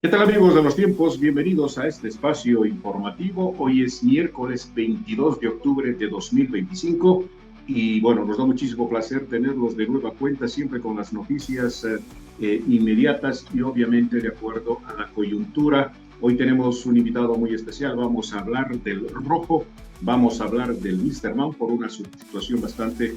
¿Qué tal amigos de los tiempos? Bienvenidos a este espacio informativo. Hoy es miércoles 22 de octubre de 2025 y bueno, nos da muchísimo placer tenerlos de nueva cuenta, siempre con las noticias inmediatas y obviamente de acuerdo a la coyuntura. Hoy tenemos un invitado muy especial, vamos a hablar del rojo, vamos a hablar del Wilstermann por una situación bastante,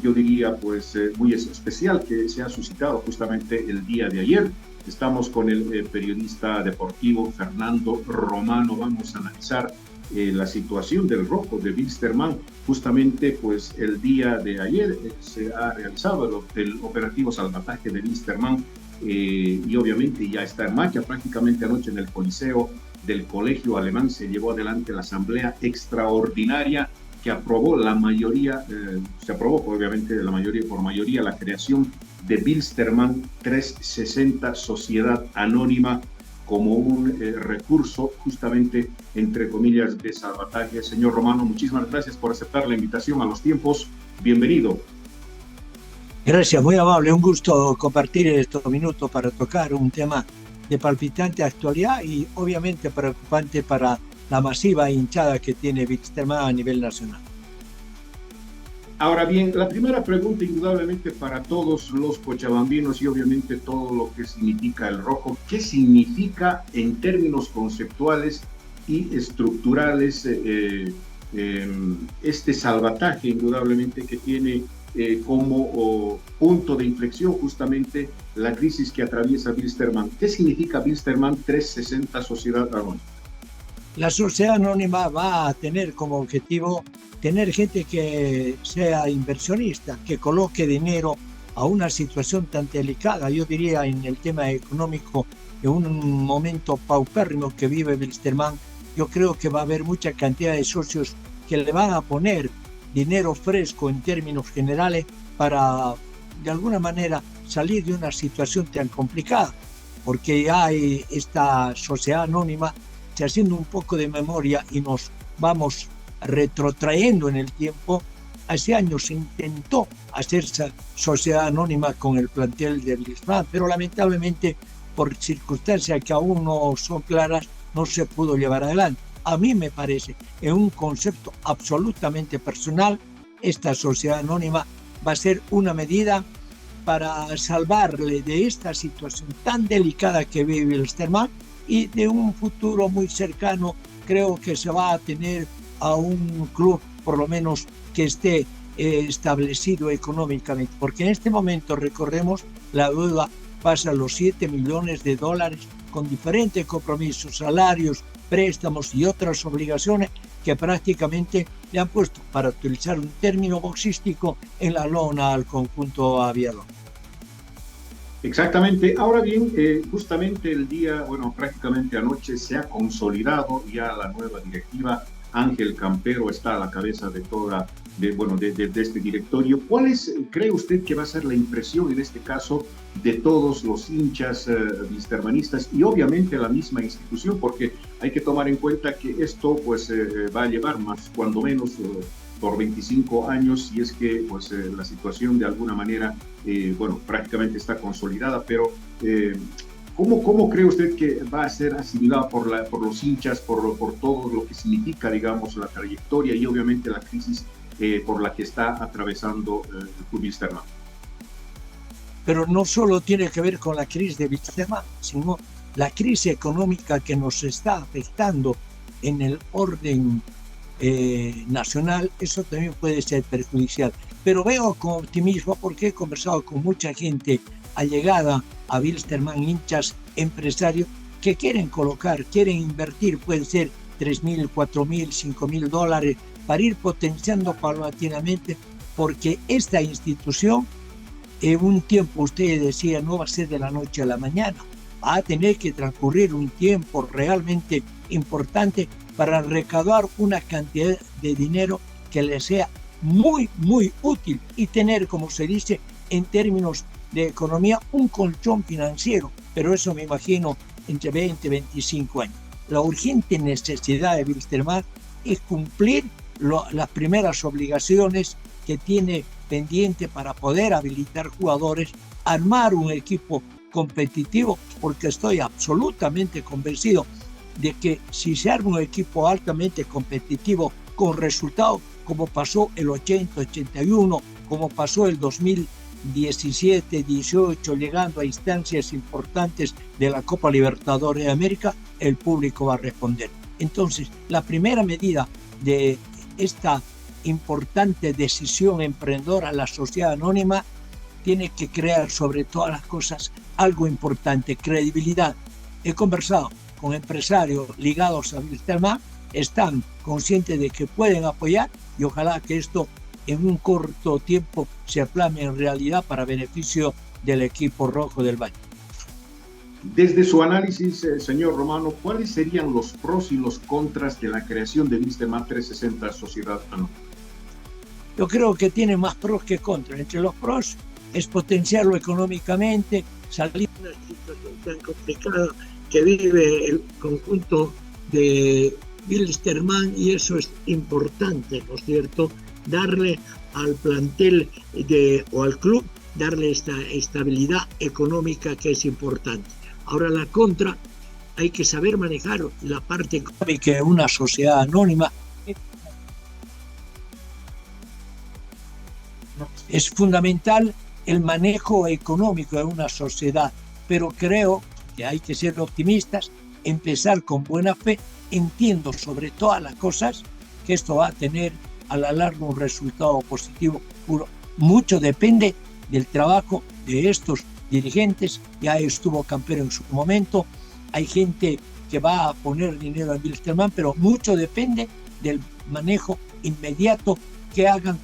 yo diría, pues muy especial que se ha suscitado justamente el día de ayer. Estamos con el periodista deportivo Fernando Romano. Vamos a analizar la situación del rojo de Wilstermann. Justamente, pues el día de ayer se ha realizado el operativo salvataje de Wilstermann y obviamente ya está en marcha. Prácticamente anoche en el Coliseo del Colegio Alemán se llevó adelante la asamblea extraordinaria que aprobó la mayoría, se aprobó obviamente por mayoría la creación de Wilstermann 360 Sociedad Anónima como un recurso justamente, entre comillas, de salvataje. Señor Romano, muchísimas gracias por aceptar la invitación a los tiempos. Bienvenido. Gracias, muy amable. Un gusto compartir estos minutos para tocar un tema de palpitante actualidad y obviamente preocupante para la masiva hinchada que tiene Wilstermann a nivel nacional. Ahora bien, la primera pregunta indudablemente para todos los cochabambinos y obviamente todo lo que significa el rojo, ¿qué significa en términos conceptuales y estructurales este salvataje indudablemente que tiene como punto de inflexión justamente la crisis que atraviesa Wilstermann? ¿Qué significa Wilstermann 360 Sociedad Anónima? La sociedad anónima va a tener como objetivo tener gente que sea inversionista, que coloque dinero a una situación tan delicada, yo diría en el tema económico, en un momento paupérrimo que vive Wilstermann. Yo creo que va a haber mucha cantidad de socios que le van a poner dinero fresco en términos generales para de alguna manera salir de una situación tan complicada, porque ya hay esta sociedad anónima. Haciendo un poco de memoria y nos vamos retrotrayendo en el tiempo, hace años se intentó hacer sociedad anónima con el plantel del Wilstermann, pero lamentablemente por circunstancias que aún no son claras no se pudo llevar adelante. A mí me parece, en un concepto absolutamente personal, esta sociedad anónima va a ser una medida para salvarle de esta situación tan delicada que vive el Wilstermann, y de un futuro muy cercano creo que se va a tener a un club por lo menos que esté establecido económicamente, porque en este momento recordemos la deuda pasa a los 7 millones de dólares con diferentes compromisos, salarios, préstamos y otras obligaciones que prácticamente le han puesto, para utilizar un término boxístico, en la lona al conjunto aviador. Exactamente. Ahora bien, justamente el día, bueno, prácticamente anoche se ha consolidado ya la nueva directiva. Ángel Campero está a la cabeza de toda, de este directorio. ¿Cuál cree usted que va a ser la impresión en este caso de todos los hinchas wilstermannistas y obviamente la misma institución? Porque hay que tomar en cuenta que esto pues va a llevar más, cuando menos, por 25 años, y es que pues la situación de alguna manera, prácticamente está consolidada, pero ¿cómo cree usted que va a ser asimilada por los hinchas, por todo lo que significa, digamos, la trayectoria y obviamente la crisis por la que está atravesando el club Wilstermann? Pero no solo tiene que ver con la crisis de Wilstermann, sino la crisis económica que nos está afectando en el orden nacional. Eso también puede ser perjudicial, pero veo con optimismo porque he conversado con mucha gente allegada a Wilstermann, hinchas, empresarios que quieren colocar, quieren invertir, puede ser 3.000, 4.000, 5.000 dólares para ir potenciando paulatinamente, porque esta institución en un tiempo, usted decía, no va a ser de la noche a la mañana, va a tener que transcurrir un tiempo realmente importante para recaudar una cantidad de dinero que le sea muy, muy útil y tener, como se dice en términos de economía, un colchón financiero. Pero eso me imagino entre 20 y 25 años. La urgente necesidad de Wilstermann es cumplir las primeras obligaciones que tiene pendiente para poder habilitar jugadores, armar un equipo competitivo, porque estoy absolutamente convencido de que si se arma un equipo altamente competitivo con resultados como pasó el 80-81, como pasó el 2017-18, llegando a instancias importantes de la Copa Libertadores de América, el público va a responder. Entonces, la primera medida de esta importante decisión emprendedora, la sociedad anónima, tiene que crear sobre todas las cosas algo importante: credibilidad. He conversado con empresarios ligados a Wilstermann, están conscientes de que pueden apoyar y ojalá que esto en un corto tiempo se plasme en realidad para beneficio del equipo rojo del Valle. Desde su análisis, señor Romano, ¿cuáles serían los pros y los contras de la creación de Wilstermann 360 Sociedad Anónima? Yo creo que tiene más pros que contras. Entre los pros es potenciarlo económicamente, salir de una situación tan complicada que vive el conjunto de Wilstermann, y eso es importante, ¿no es cierto? Darle al plantel o al club, darle esta estabilidad económica que es importante. Ahora, la contra, hay que saber manejar la parte económica de una sociedad anónima. Es fundamental el manejo económico de una sociedad, pero creo que hay que ser optimistas, empezar con buena fe. Entiendo sobre todas las cosas que esto va a tener a la larga un resultado positivo puro. Mucho depende del trabajo de estos dirigentes. Ya estuvo Campero en su momento, hay gente que va a poner dinero en Wilstermann, pero mucho depende del manejo inmediato que hagan,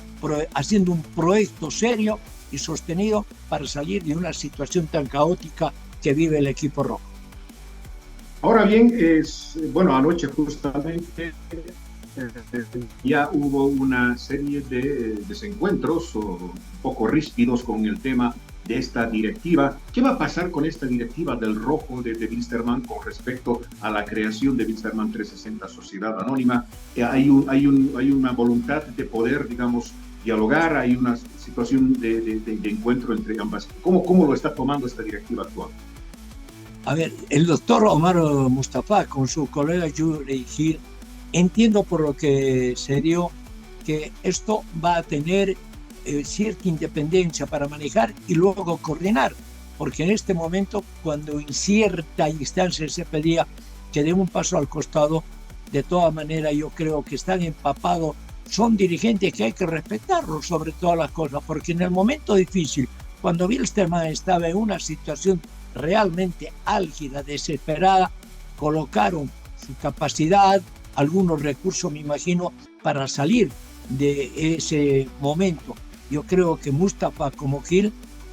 haciendo un proyecto serio y sostenido para salir de una situación tan caótica que vive el equipo rojo. Ahora bien, bueno, anoche justamente ya hubo una serie de desencuentros un poco ríspidos con el tema de esta directiva. ¿Qué va a pasar con esta directiva del rojo de Wilstermann con respecto a la creación de Wilstermann 360 Sociedad Anónima? Hay una voluntad de poder, digamos, dialogar, hay una situación de encuentro entre ambas. ¿Cómo lo está tomando esta directiva actual? A ver, el doctor Omar Mustafa con su colega Yuri Gil, entiendo por lo que se dio que esto va a tener cierta independencia para manejar y luego coordinar, porque en este momento, cuando en cierta instancia se pedía que dé un paso al costado, de todas maneras yo creo que están empapados, son dirigentes que hay que respetarlos sobre todas las cosas, porque en el momento difícil, cuando Wilstermann estaba en una situación realmente álgida, desesperada, colocaron su capacidad, algunos recursos, me imagino, para salir de ese momento. Yo creo que Mustafa como Gil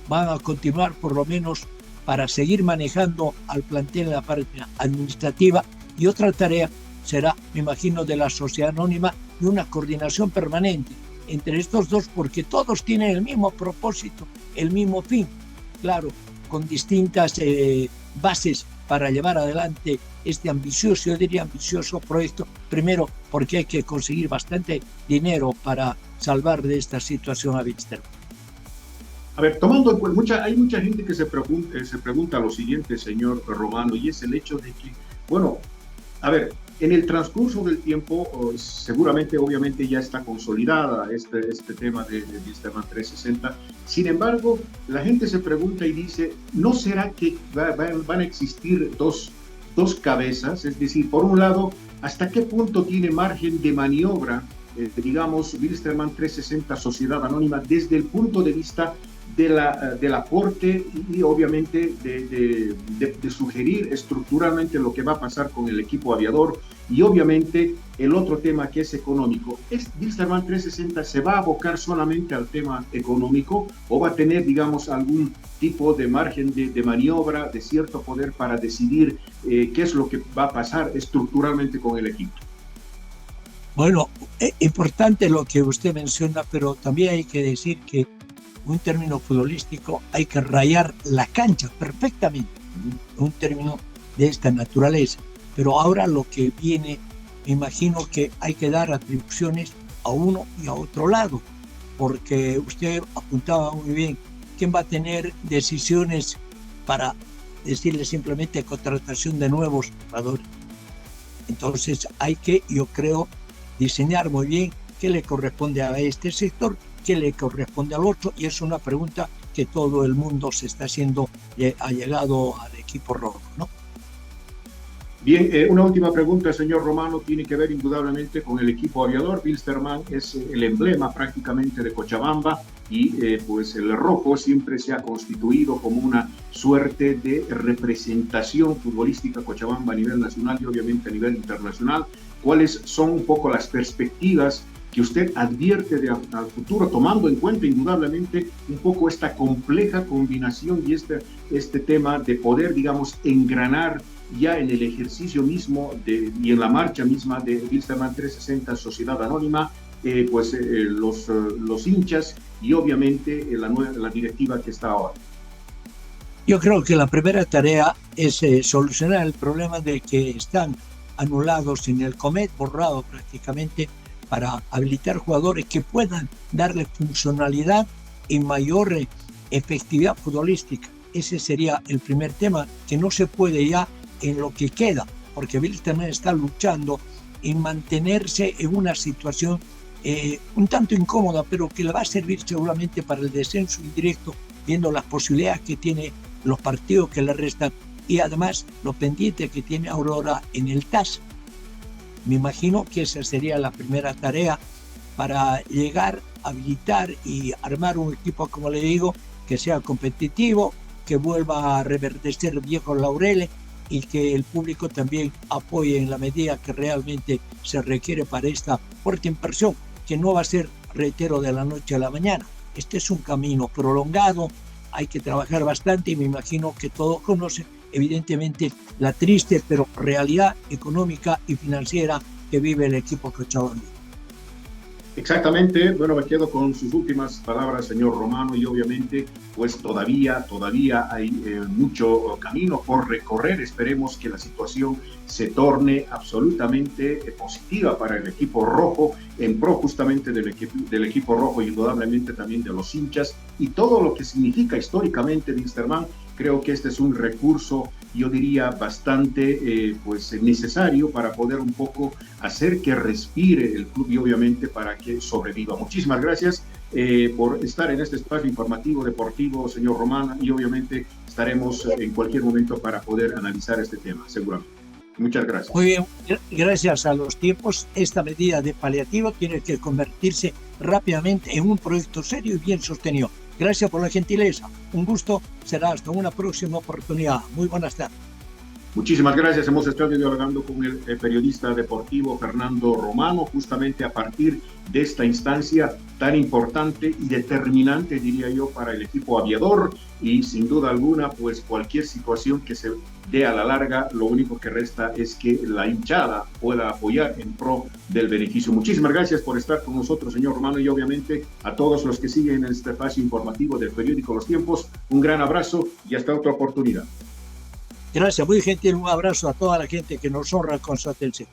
van a continuar por lo menos para seguir manejando al plantel en la parte administrativa, y otra tarea será, me imagino, de la sociedad anónima, y una coordinación permanente entre estos dos, porque todos tienen el mismo propósito, el mismo fin, claro, con distintas bases para llevar adelante este ambicioso, yo diría ambicioso proyecto. Primero, porque hay que conseguir bastante dinero para salvar de esta situación a Wilstermann. A ver, hay mucha gente que se pregunta lo siguiente, señor Romano, y es el hecho de que, bueno, a ver, en el transcurso del tiempo, seguramente, obviamente, ya está consolidada este tema de Wilstermann 360. Sin embargo, la gente se pregunta y dice, ¿no será que van a existir dos cabezas? Es decir, por un lado, ¿hasta qué punto tiene margen de maniobra, digamos, Wilstermann 360 Sociedad Anónima desde el punto de vista del aporte y obviamente de sugerir estructuralmente lo que va a pasar con el equipo aviador, y obviamente el otro tema que es económico? ¿Wilstermann 360 se va a abocar solamente al tema económico o va a tener, digamos, algún tipo de margen de maniobra, de cierto poder para decidir qué es lo que va a pasar estructuralmente con el equipo? Bueno, es importante lo que usted menciona, pero también hay que decir que un término futbolístico, hay que rayar la cancha perfectamente, un término de esta naturaleza. Pero ahora lo que viene, me imagino que hay que dar atribuciones a uno y a otro lado, porque usted apuntaba muy bien, ¿quién va a tener decisiones para decirle simplemente contratación de nuevos jugadores. Entonces hay que, yo creo, diseñar muy bien qué le corresponde a este sector, qué le corresponde al otro, y es una pregunta que todo el mundo se está haciendo, ha llegado al equipo rojo, ¿no? Bien, una última pregunta, señor Romano, tiene que ver indudablemente con el equipo aviador. Wilstermann es el emblema prácticamente de Cochabamba y pues el rojo siempre se ha constituido como una suerte de representación futbolística Cochabamba a nivel nacional y obviamente a nivel internacional. ¿Cuáles son un poco las perspectivas que usted advierte al futuro, tomando en cuenta indudablemente un poco esta compleja combinación y este tema de poder, digamos, engranar ya en el ejercicio mismo y en la marcha misma de Wilstermann 360 Sociedad Anónima, los hinchas y obviamente la directiva que está ahora? Yo creo que la primera tarea es solucionar el problema de que están anulados en el Comet, borrado prácticamente, para habilitar jugadores que puedan darle funcionalidad y mayor efectividad futbolística. Ese sería el primer tema, que no se puede ya en lo que queda, porque Wilstermann está luchando en mantenerse en una situación un tanto incómoda, pero que le va a servir seguramente para el descenso indirecto, viendo las posibilidades que tiene, los partidos que le restan y además los pendientes que tiene Aurora en el TAS. Me imagino que esa sería la primera tarea para llegar a habilitar y armar un equipo, como le digo, que sea competitivo, que vuelva a reverdecer viejos laureles y que el público también apoye en la medida que realmente se requiere para esta fuerte inversión, que no va a ser, reitero, de la noche a la mañana. Este es un camino prolongado, hay que trabajar bastante y me imagino que todos conocen evidentemente la triste pero realidad económica y financiera que vive el equipo cochabambino. Exactamente, bueno, me quedo con sus últimas palabras, señor Romano, y obviamente pues todavía hay mucho camino por recorrer. Esperemos que la situación se torne absolutamente positiva para el equipo rojo, en pro justamente del equipo rojo y indudablemente también de los hinchas y todo lo que significa históricamente Wilstermann. Creo que este es un recurso, yo diría, bastante necesario para poder un poco hacer que respire el club y obviamente para que sobreviva. Muchísimas gracias por estar en este espacio informativo deportivo, señor Romano, y obviamente estaremos en cualquier momento para poder analizar este tema, seguramente. Muchas gracias. Muy bien, gracias a los tiempos, esta medida de paliativo tiene que convertirse rápidamente en un proyecto serio y bien sostenido. Gracias por la gentileza. Un gusto. Será hasta una próxima oportunidad. Muy buenas tardes. Muchísimas gracias. Hemos estado dialogando con el periodista deportivo Fernando Romano, justamente a partir de esta instancia tan importante y determinante, diría yo, para el equipo aviador. Y sin duda alguna, pues cualquier situación que se dé a la larga, lo único que resta es que la hinchada pueda apoyar en pro del beneficio. Muchísimas gracias por estar con nosotros, señor Romano, y obviamente a todos los que siguen en este espacio informativo del periódico Los Tiempos, un gran abrazo y hasta otra oportunidad. Gracias, muy gentil, un abrazo a toda la gente que nos honra con su atención.